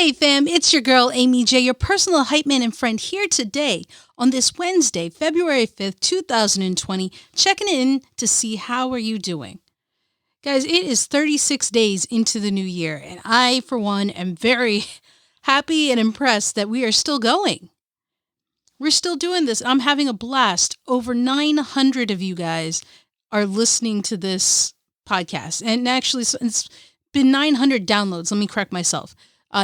Hey fam, it's your girl Aimee J, your personal hype man and friend here today on this Wednesday, February 5th, 2020, checking in to see how are you doing. Guys, it is 36 days into the new year, and I, for one, am very happy and impressed that we are still going. We're still doing this. I'm having a blast. Over 900 of you guys are listening to this podcast. And actually, it's been 900 downloads. Let me correct myself.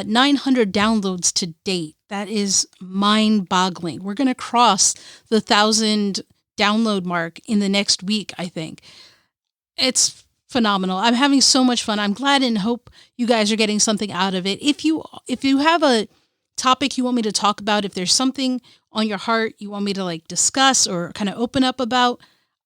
900 downloads to date. That is mind-boggling. We're going to cross the 1,000 download mark in the next week, I think. It's phenomenal. I'm having so much fun. I'm glad and hope you guys are getting something out of it. If you have a topic you want me to talk about, if there's something on your heart you want me to discuss or kind of open up about,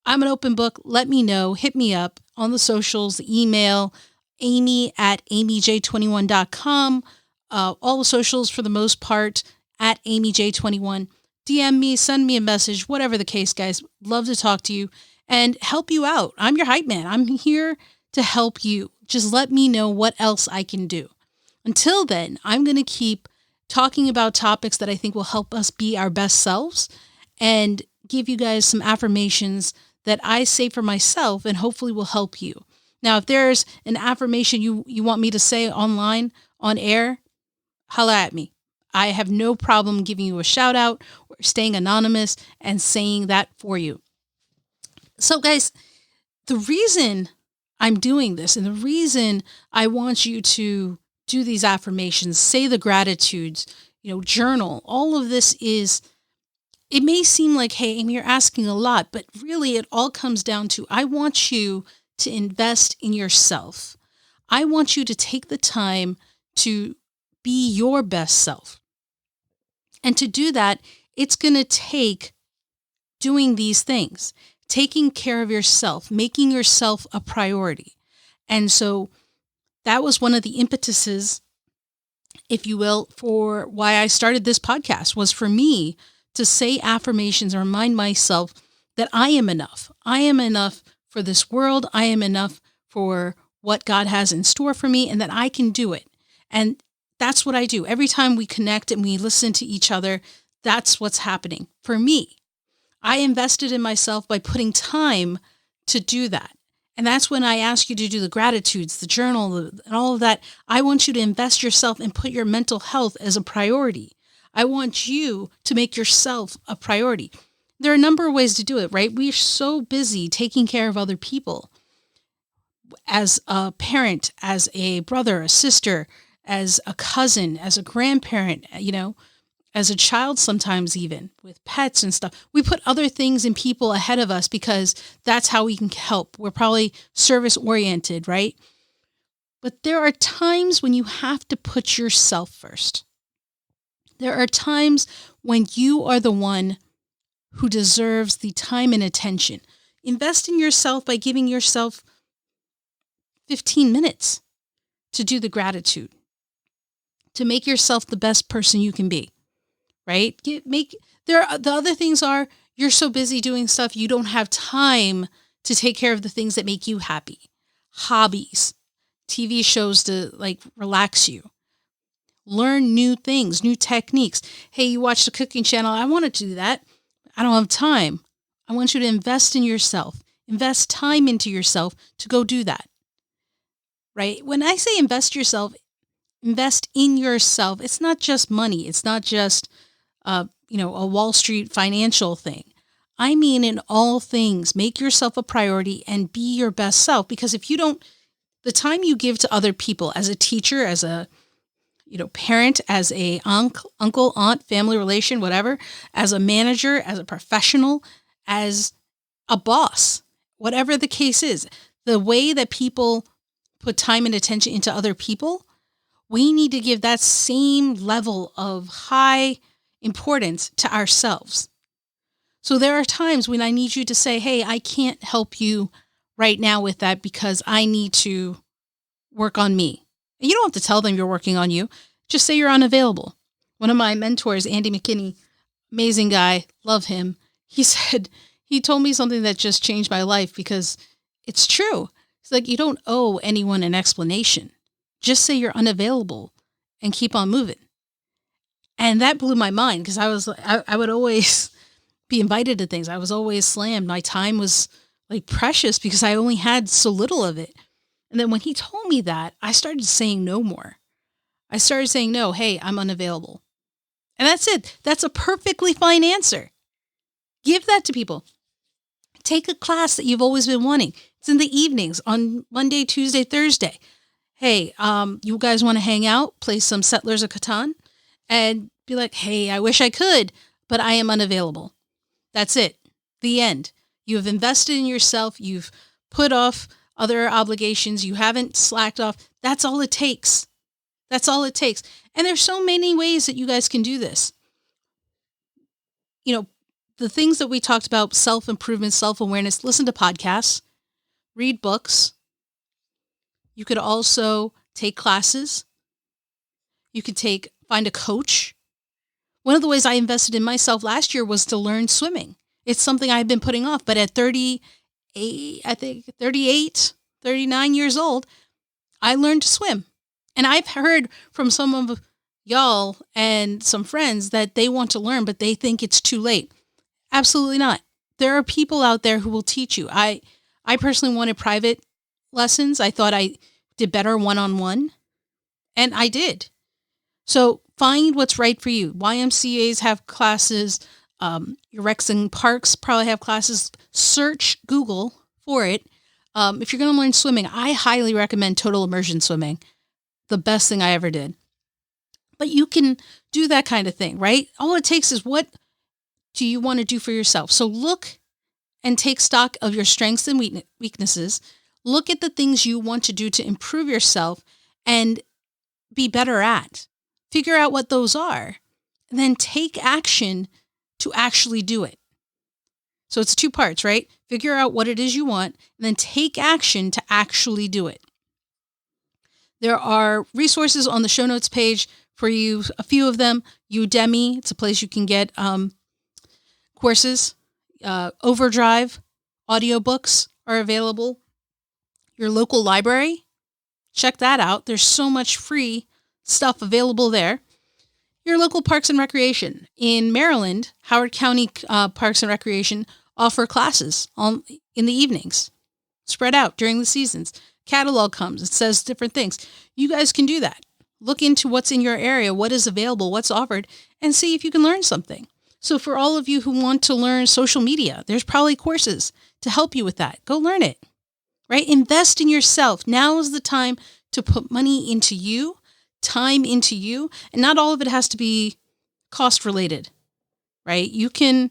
I'm an open book. Let me know. Hit me up on the socials, the email, Aimee@AimeeJ21.com. All the socials for the most part at AimeeJ21. DM me, send me a message, whatever the case, guys. Love to talk to you and help you out. I'm your hype man. I'm here to help you. Just let me know what else I can do. Until then, I'm going to keep talking about topics that I think will help us be our best selves and give you guys some affirmations that I say for myself and hopefully will help you. Now, if there's an affirmation you want me to say online, on air, holla at me. I have no problem giving you a shout out or staying anonymous and saying that for you. So guys, the reason I'm doing this and the reason I want you to do these affirmations, say the gratitudes, journal, all of this is, it may seem like, hey, Aimee, you're asking a lot, but really it all comes down to, I want you to invest in yourself. I want you to take the time to be your best self. And to do that, it's going to take doing these things, taking care of yourself, making yourself a priority. And so that was one of the impetuses, if you will, for why I started this podcast, was for me to say affirmations and remind myself that I am enough. I am enough for this world. I am enough for what God has in store for me and that I can do it. And that's what I do. Every time we connect and we listen to each other, that's what's happening. For me, I invested in myself by putting time to do that. And that's when I ask you to do the gratitudes, the journal, and all of that. I want you to invest yourself and put your mental health as a priority. I want you to make yourself a priority. There are a number of ways to do it, right? We're so busy taking care of other people. As a parent, as a brother, a sister, as a cousin, as a grandparent, as a child sometimes even, with pets and stuff. We put other things and people ahead of us because that's how we can help. We're probably service-oriented, right? But there are times when you have to put yourself first. There are times when you are the one who deserves the time and attention. Invest in yourself by giving yourself 15 minutes to do the gratitude, to make yourself the best person you can be, right? The other things are, you're so busy doing stuff, you don't have time to take care of the things that make you happy. Hobbies, TV shows to relax you. Learn new things, new techniques. Hey, you watch the cooking channel. I want to do that. I don't have time. I want you to invest in yourself. Invest time into yourself to go do that. Right? When I say invest in yourself, it's not just money. It's not just, a Wall Street financial thing. I mean, in all things, make yourself a priority and be your best self. Because if you don't, the time you give to other people as a teacher, as a parent, as a uncle, aunt, family relation, whatever, as a manager, as a professional, as a boss, whatever the case is, the way that people put time and attention into other people, we need to give that same level of high importance to ourselves. So there are times when I need you to say, hey, I can't help you right now with that because I need to work on me. And you don't have to tell them you're working on you. Just say you're unavailable. One of my mentors, Andy McKinney, amazing guy, love him. He told me something that just changed my life because it's true. It's like, you don't owe anyone an explanation. Just say you're unavailable and keep on moving. And that blew my mind because I would always be invited to things. I was always slammed. My time was like precious because I only had so little of it. And then when he told me that, I started saying no more. I started saying no. Hey, I'm unavailable. And that's it. That's a perfectly fine answer. Give that to people. Take a class that you've always been wanting. It's in the evenings on Monday, Tuesday, Thursday. Hey, you guys want to hang out, play some Settlers of Catan, and be like, hey, I wish I could, but I am unavailable. That's it. The end. You have invested in yourself. You've put off other obligations. You haven't slacked off. That's all it takes. That's all it takes. And there's so many ways that you guys can do this. You know, the things that we talked about, self-improvement, self-awareness, listen to podcasts, read books. You could also take classes. You could find a coach. One of the ways I invested in myself last year was to learn swimming. It's something I've been putting off, but at 39 years old, I learned to swim. And I've heard from some of y'all and some friends that they want to learn, but they think it's too late. Absolutely not. There are people out there who will teach you. I personally wanted private lessons. I thought I did better one-on-one, and I did. So find what's right for you. YMCAs have classes. Your recs and parks probably have classes. Search Google for it. If you're going to learn swimming, I highly recommend total immersion swimming. The best thing I ever did. But you can do that kind of thing, right? All it takes is what do you want to do for yourself? So look and take stock of your strengths and weaknesses. Look at the things you want to do to improve yourself and be better at. Figure out what those are, and then take action to actually do it. So it's two parts, right? Figure out what it is you want, and then take action to actually do it. There are resources on the show notes page for you, a few of them. Udemy, it's a place you can get courses. Overdrive, audiobooks are available. Your local library, check that out. There's so much free stuff available there. Your local Parks and Recreation. In Maryland, Howard County Parks and Recreation offer classes in the evenings, spread out during the seasons. Catalog comes, it says different things. You guys can do that. Look into what's in your area, what is available, what's offered, and see if you can learn something. So for all of you who want to learn social media, there's probably courses to help you with that. Go learn it, right? Invest in yourself. Now is the time to put money into you, time into you, and not all of it has to be cost related, right? You can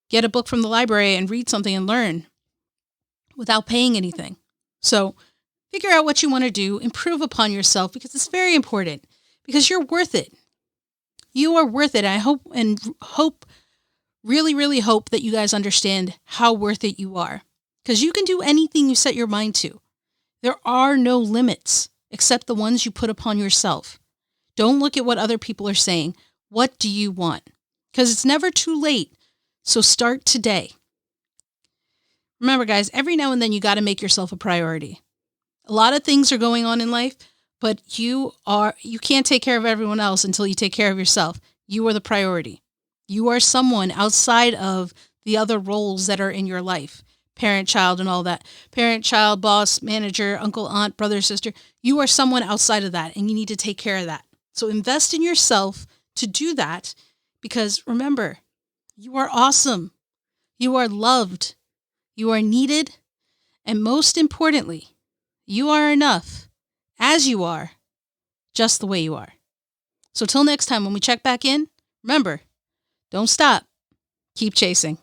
get a book from the library and read something and learn without paying anything. So figure out what you want to do, improve upon yourself, because it's very important, because you're worth it. You are worth it. I really hope that you guys understand how worth it you are, because you can do anything you set your mind to. There are no limits except the ones you put upon yourself. Don't look at what other people are saying. What do you want? Because it's never too late. So start today. Remember, guys, every now and then you got to make yourself a priority. A lot of things are going on in life, but you can't take care of everyone else until you take care of yourself. You are the priority. You are someone outside of the other roles that are in your life. Parent, child, and all that. Parent, child, boss, manager, uncle, aunt, brother, sister. You are someone outside of that, and you need to take care of that. So invest in yourself to do that, because remember, you are awesome. You are loved. You are needed. And most importantly, you are enough as you are, just the way you are. So till next time, when we check back in, remember, don't stop. Keep chasing.